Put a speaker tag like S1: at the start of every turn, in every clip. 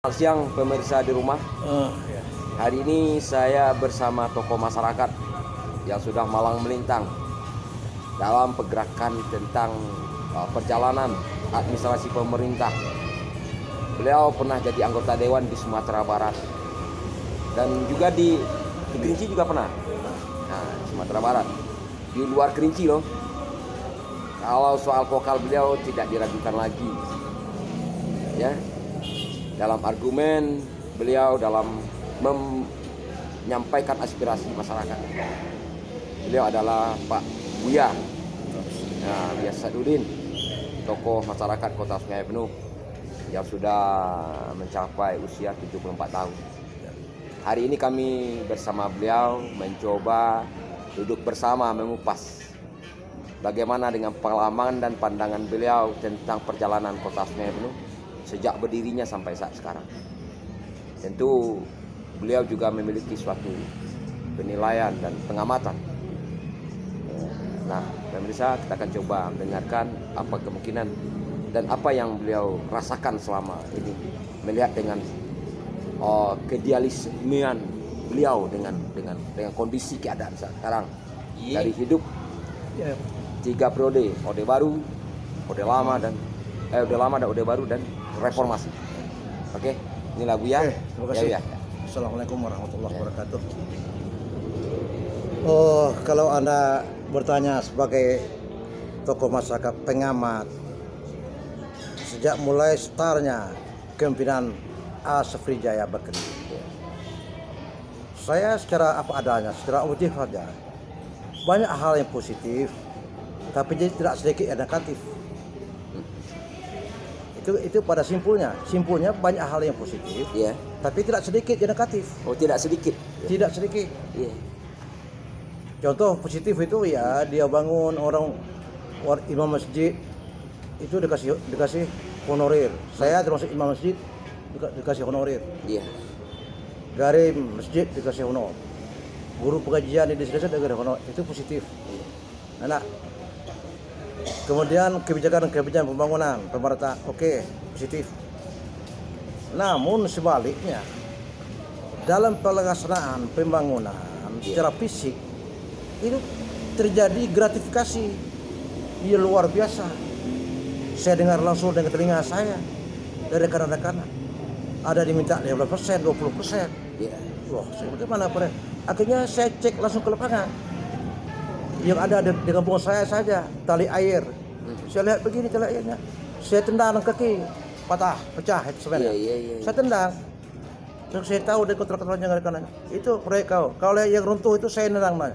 S1: Selamat siang pemirsa di rumah.
S2: Ya.
S1: Hari ini saya bersama tokoh masyarakat yang sudah malang melintang dalam pergerakan tentang perjalanan administrasi pemerintah. Beliau pernah jadi anggota dewan di Sumatera Barat dan juga di Kerinci juga pernah. Nah, Sumatera Barat. Di luar Kerinci loh. Kalau soal vokal beliau tidak diragukan lagi. Ya. Dalam argumen beliau dalam menyampaikan aspirasi masyarakat. Beliau adalah Pak Buya, Buya Sadudin, tokoh masyarakat Kota Sungai Penuh yang sudah mencapai usia 74 tahun. Hari ini kami bersama beliau mencoba duduk bersama mengupas bagaimana dengan pengalaman dan pandangan beliau tentang perjalanan Kota Sungai Penuh sejak berdirinya sampai saat sekarang. Tentu beliau juga memiliki suatu penilaian dan pengamatan. Nah, pemirsa, kita akan coba mendengarkan apa kemungkinan dan apa yang beliau rasakan selama ini melihat dengan keidealismean beliau dengan kondisi keadaan sekarang dari hidup 3 periode, Orde Baru, Orde Lama dan Orde Baru dan reformasi. Oke, ini lagu ya.
S2: Terima kasih.
S1: Ya.
S2: Assalamualaikum warahmatullahi wabarakatuh. Kalau Anda bertanya sebagai tokoh masyarakat pengamat, sejak mulai startnya kepemimpinan A. Sefrijaya bekerja, saya secara apa adanya, secara objektif saja, banyak hal yang positif, tapi tidak sedikit yang negatif. Itu pada simpulnya banyak hal yang positif,
S1: Yeah.
S2: tapi tidak sedikit yang negatif.
S1: Oh, tidak sedikit.
S2: Tidak sedikit.
S1: Yeah.
S2: Contoh positif itu ya dia bangun orang imam masjid itu dikasih honorer. Saya termasuk imam masjid dikasih honorer.
S1: Iya.
S2: Garim masjid dikasih honor. Guru pengajian di desa dikasih honor. Itu positif. Nah, kemudian kebijakan pembangunan pemerintah oke, positif. Namun sebaliknya dalam pelaksanaan pembangunan secara fisik itu terjadi gratifikasi yang luar biasa. Saya dengar langsung dengan telinga saya dari rekan-rekan ada diminta 15%, 20%.
S1: Iya.
S2: Wah, saya bagaimana Pak? Akhirnya saya cek langsung ke lapangan. Yang ada di kampung saya saja tali air. Saya lihat begini tali airnya. Saya tendang kaki, pecah itu sebenarnya.
S1: Iya.
S2: Saya tendang. Terus saya tahu dari kontrak-kontraknya rekan-rekan. Itu proyek kau. Kalau yang runtuh itu saya nendang mas.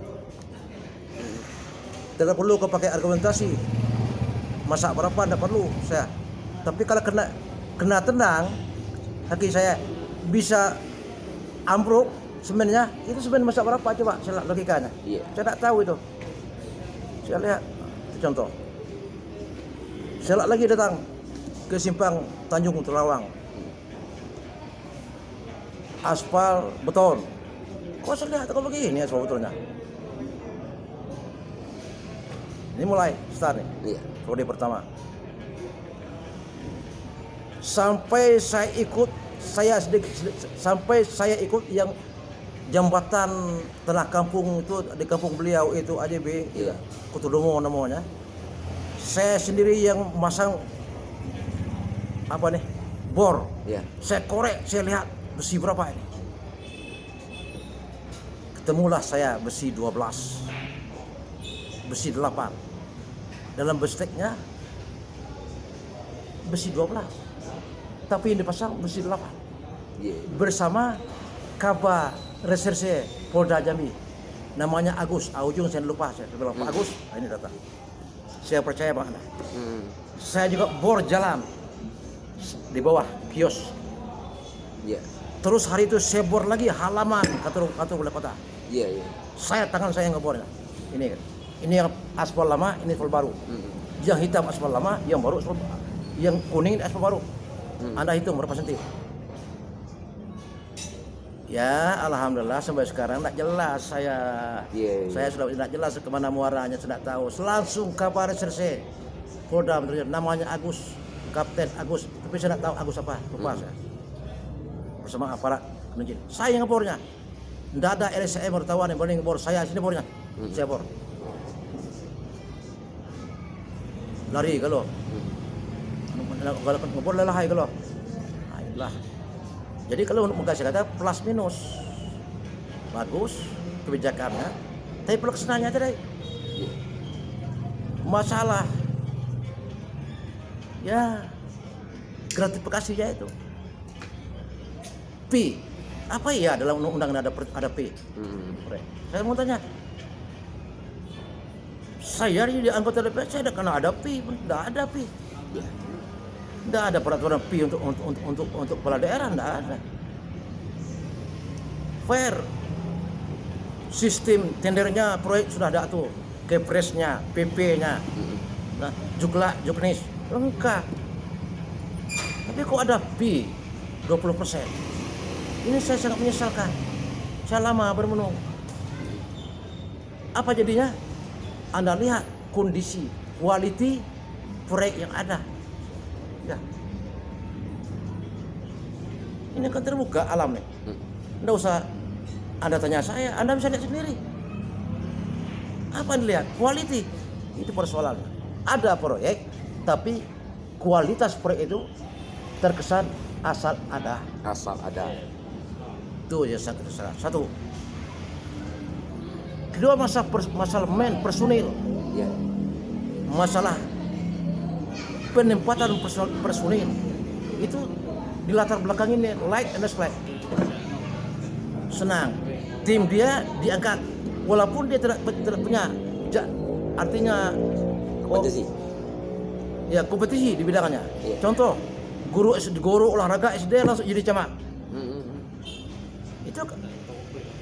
S2: Tidak perlu kau pakai argumentasi. Masa berapa tidak perlu saya. Tapi kalau kena tendang, kaki saya bisa ambruk sebenarnya. Itu sebenarnya masa berapa coba saya logikanya.
S1: Iya.
S2: Saya tidak tahu itu. Saya lihat itu contoh. Saya lagi datang ke simpang Tanjung Terawang. Aspal beton. Kok saya lihat kok begini aspal betonnya. Ini mulai start nih.
S1: Iya.
S2: Periode pertama. Sampai saya ikut yang jembatan tanah kampung itu di kampung beliau itu ADB,
S1: Iya.
S2: Kutudomo namanya. Saya sendiri yang masang bor.
S1: Iya.
S2: Saya korek, saya lihat besi berapa ini. Ketemulah saya besi 12, besi 8. Dalam besteknya besi 12, tapi yang dipasang besi 8.
S1: Iya.
S2: Bersama Kaba Reserse Polda Jambi, namanya Agus. Ujung saya lupa, saya bilang Pak Agus, ini datang. Saya percaya Pak Anda. Saya juga bor jalan di bawah kios.
S1: Iya.
S2: Terus hari itu saya bor lagi halaman kantor wali kota.
S1: Iya.
S2: Tangan saya ngebornya. Ini yang aspal lama, ini aspal baru. Yang hitam aspal lama, yang baru yang kuning aspal baru. Anda hitung berapa senti? Ya, alhamdulillah sampai sekarang tidak jelas saya. Saya sudah tidak jelas kemana muaranya, tidak tahu. Langsung kabar reserse Polda namanya Agus, Kapten Agus, tapi saya tidak tahu Agus apa, lupa saya. bersama aparat mungkin. Saya yang ngebornya. Tidak ada LSM wartawan yang boleh ngebor. Saya sini bornya. Saya bor. Lari kalau. Kalau ngebor lelahai kalau. Nah, itulah. Jadi kalau untuk mengkasih kata plus minus bagus kebijakannya, tapi pelaksanaannya tadi masalah. Ya gratifikasinya itu. P. Apa ya dalam undang-undang ada P? Saya mau tanya. Saya jadi anggota DPR, saya karena ada P, tidak ada P. Tidak ada peraturan P untuk kepala daerah, tidak ada. Fair. Sistem tendernya proyek sudah ada tuh, Kepresnya, PP-nya, nah, juknis, lengkap. Tapi kok ada P 20%? Ini saya sangat menyesalkan. Saya lama bermenung. Apa jadinya? Anda lihat kondisi, quality proyek yang ada. Ya. Ini kan terbuka alam nih. Nggak usah Anda tanya saya, Anda bisa lihat sendiri. Apa yang dilihat? Quality. Itu persoalannya. Ada proyek, tapi kualitas proyek itu terkesan asal ada.
S1: Asal ada.
S2: Itu ya satu. Kedua masalah personil.
S1: Ya.
S2: Masalah penempatan personil itu di latar belakang ini like and dislike. Senang, tim dia diangkat walaupun dia tidak punya artinya
S1: Kompetisi.
S2: Ya kompetisi di bidangnya.
S1: Iya.
S2: Contoh guru olahraga SD langsung jadi camat. Itu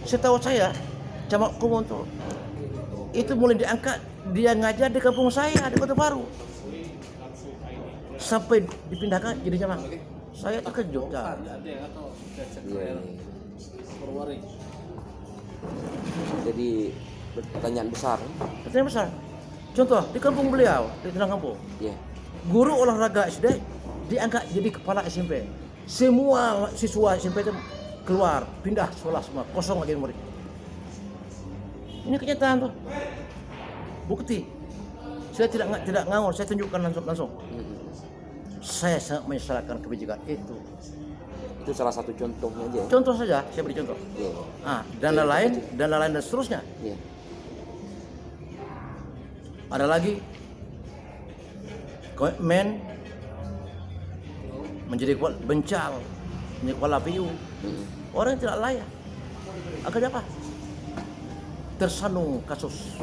S2: setahu saya camat Kumonto itu mulai diangkat, dia ngajar di kampung saya di Kota Baru sampai dipindahkan jadi camat. Saya terkejut. Ya.
S1: Jadi pertanyaan besar.
S2: Pertanyaan besar. Contoh di kampung beliau di tengah kampung, guru olahraga SD diangkat jadi kepala SMP. Semua siswa SMP itu keluar, pindah sekolah semua, kosong lagi murid. Ini kenyataan tuh. Bukti. Saya tidak ngawur, saya tunjukkan langsung. Saya sangat menyesalkan kebijakan itu.
S1: Itu salah satu contohnya aja.
S2: Contoh saja, saya beri contoh. Dan lain dan seterusnya. Ada lagi komitmen menjadi bencal, menjadi kepala PU. Orang yang tidak layak. Akhirnya apa? Tersandung kasus.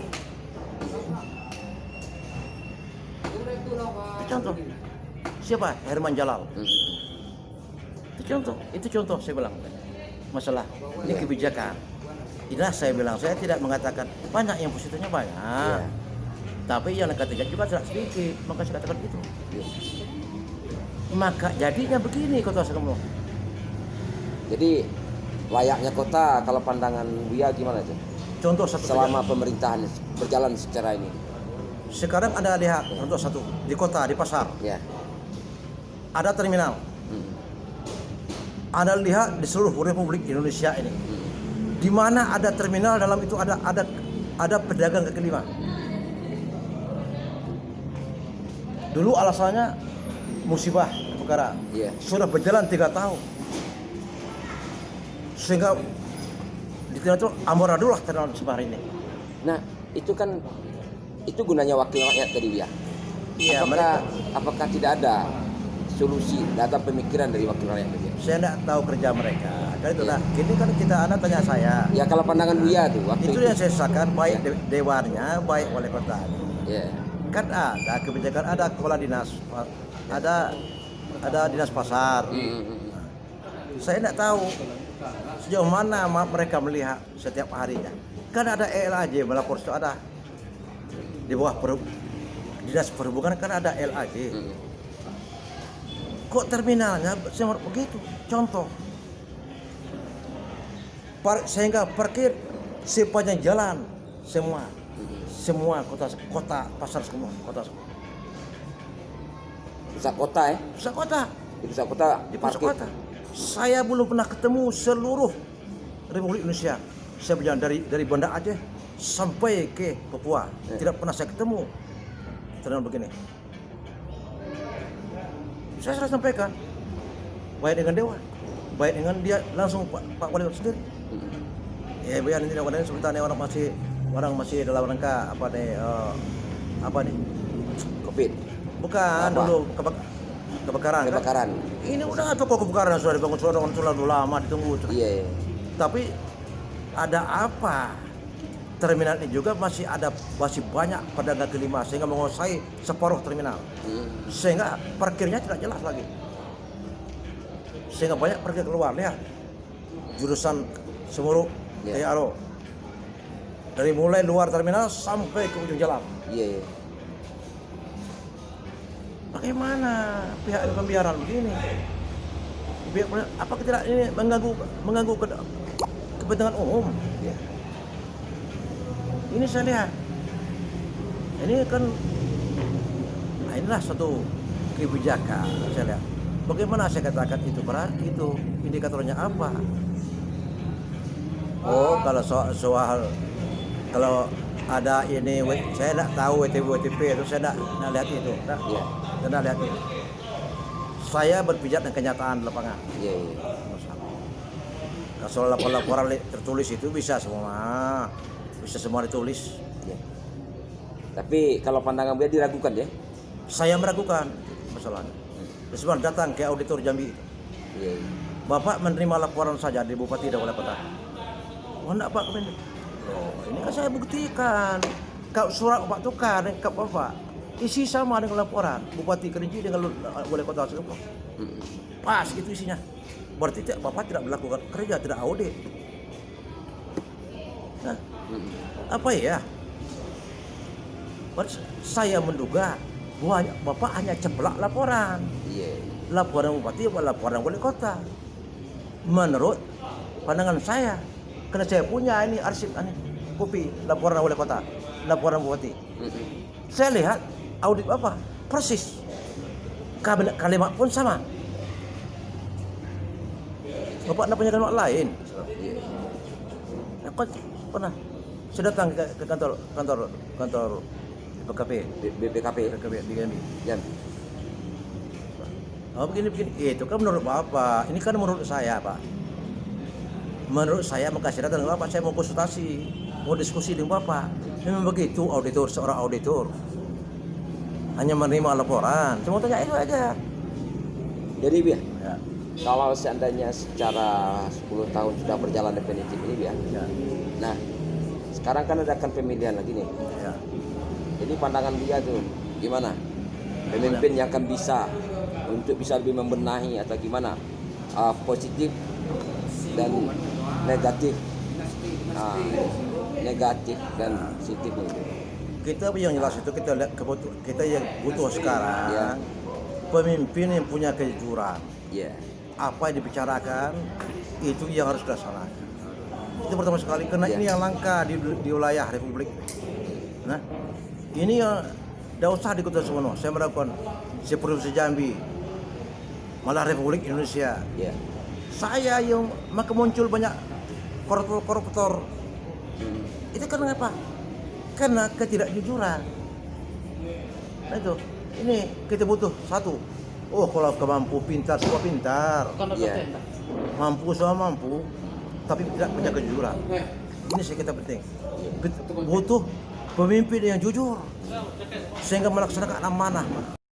S2: Itu contoh. Siapa? Herman Jalal. Itu contoh saya bilang. Masalah ini kebijakan. Inilah saya bilang, saya tidak mengatakan banyak yang positifnya banyak. Tapi yang negatifnya juga tidak sedikit, maka saya katakan itu. Maka jadinya begini kota Sukabumi.
S1: Jadi layaknya kota kalau pandangan Buya gimana tuh?
S2: Contoh satu
S1: selama pemerintahan berjalan secara ini.
S2: Sekarang Anda lihat contoh satu di kota, di pasar. Ada terminal. Anda lihat di seluruh Republik Indonesia ini. Di mana ada terminal, dalam itu ada pedagang kaki lima. Dulu alasannya musibah perkara. Sudah berjalan 3 tahun. Sehingga di terminal itu amburadul lah terminal seperti ini.
S1: Nah, itu kan gunanya wakil rakyat tadi ya.
S2: Iya,
S1: apakah tidak ada solusi, ada pemikiran dari wakil rakyat tadi?
S2: Saya tidak tahu kerja mereka. Kan itu Kini kan Anda tanya saya.
S1: Ya kalau pandangan Buya tuh waktu
S2: itu yang saya sesalkan, baik dewannya, baik wali kota. Kan ada kebijakan, ada kepala dinas, ada dinas pasar. Saya tidak tahu sejauh mana mereka melihat setiap harinya. Kan ada LAJ melapor, itu ada di bawah dinas perhubungan kan ada LAJ. Kok terminalnya begitu? Contoh, sehingga parkir sepanjang jalan semua kota pasar semua kota.
S1: Pusat kota
S2: Pusat kota.
S1: Di pusat kota
S2: Di pusat kota. Saya belum pernah ketemu seluruh Republik Indonesia. Saya berjalan dari Banda Aceh sampai ke Papua. Tidak pernah saya ketemu terminal begini. Saya sudah sampaikan, baik dengan Dewan, baik dengan dia langsung Pak Wali Kota sendiri. Ya, biar ini sebentar nih orang masih dalam rangka apa nih?
S1: Covid.
S2: Bukan
S1: Apa?
S2: dulu kebakaran. Kan?
S1: Kebakaran.
S2: Ini udah toko kebakaran sudah dibangun sudah lama ditunggu.
S1: Iya.
S2: Tapi ada apa? Terminal ini juga masih banyak pedagang kelima sehingga menguasai separuh terminal. Sehingga parkirnya tidak jelas lagi. Sehingga banyak parkir keluar, lihat. Jurusan Semeru, Aro. Dari mulai luar terminal sampai ke ujung jalan.
S1: Iya.
S2: Bagaimana pihak pembiaran begini? Apakah tidak ini mengganggu kepentingan umum?
S1: Iya.
S2: Ini saya lihat, ini kan, nah inilah satu kebijakan saya lihat. Bagaimana saya katakan itu indikatornya apa? Oh, kalau soal kalau ada ini, saya tidak tahu WTP itu, saya tidak lihat itu,
S1: Iya.
S2: saya tidak lihat itu. Saya berpijak dengan kenyataan di lapangan.
S1: Iya.
S2: Kalau soal laporan tertulis itu bisa semua ditulis.
S1: Iya. Tapi kalau pandangan dia diragukan ya?
S2: Saya meragukan masalahnya. Sebab datang ke auditor Jambi,
S1: Iya.
S2: Bapak menerima laporan saja di Bupati dan Wali Kota. Oh enggak Pak, Kemendik. Loh, ini kan saya buktikan. Kalau surat Pak tukar ke Bapak, isi sama dengan laporan Bupati Kerinci dengan Wali Kota Singapura. Pas itu isinya. Berarti Bapak tidak melakukan kerja, tidak audit. Nah, apa ya? Saya menduga bahwa Bapak hanya ceplak laporan.
S1: Iya.
S2: Laporan Bupati atau laporan Wali Kota. Menurut pandangan saya, karena saya punya ini arsip kopi laporan Wali Kota, laporan Bupati. Saya lihat audit Bapak persis. Kalimat pun sama. Bapak tidak punya kalimat lain.
S1: Iya.
S2: Apa pernah saya datang ke kantor BPKP
S1: BPKP.
S2: di Jambi.
S1: Jambi.
S2: Oh begini, itu kan menurut Bapak, ini kan menurut saya Pak. Menurut saya makasih datang dengan Bapak, saya mau konsultasi, mau diskusi dengan Bapak. Memang begitu seorang auditor hanya menerima laporan, saya mau tanya itu aja.
S1: Jadi Bia,
S2: Ya.
S1: kalau seandainya secara 10 tahun sudah berjalan definitif ini Bia.
S2: Ya.
S1: Nah, sekarang kan adakan pemilihan lagi nih.
S2: Ya.
S1: Jadi pandangan Bia tuh gimana? Pemimpin yang akan bisa lebih membenahi atau gimana? Positif dan negatif. Negatif dan positif itu.
S2: Kita yang jelas itu kita lihat kita yang butuh sekarang
S1: Ya.
S2: pemimpin yang punya kejujuran.
S1: Iya.
S2: Apa yang dibicarakan itu yang harus dilaksanakan. Itu pertama sekali karena
S1: Ya.
S2: ini yang langka di wilayah Republik. Nah, ini yang tidak usah di Kota Suwono. Saya melakukan Provinsi Jambi, malah Republik Indonesia.
S1: Iya.
S2: Saya yang maka muncul banyak koruptor. Itu karena apa? Karena ketidakjujuran. Nah itu, ini kita butuh satu. Oh kalau kemampu pintar semua pintar,
S1: Iya.
S2: mampu semua mampu, tapi tidak punya kejujuran. Ini sih kita penting. Butuh pemimpin yang jujur sehingga melaksanakan amanah.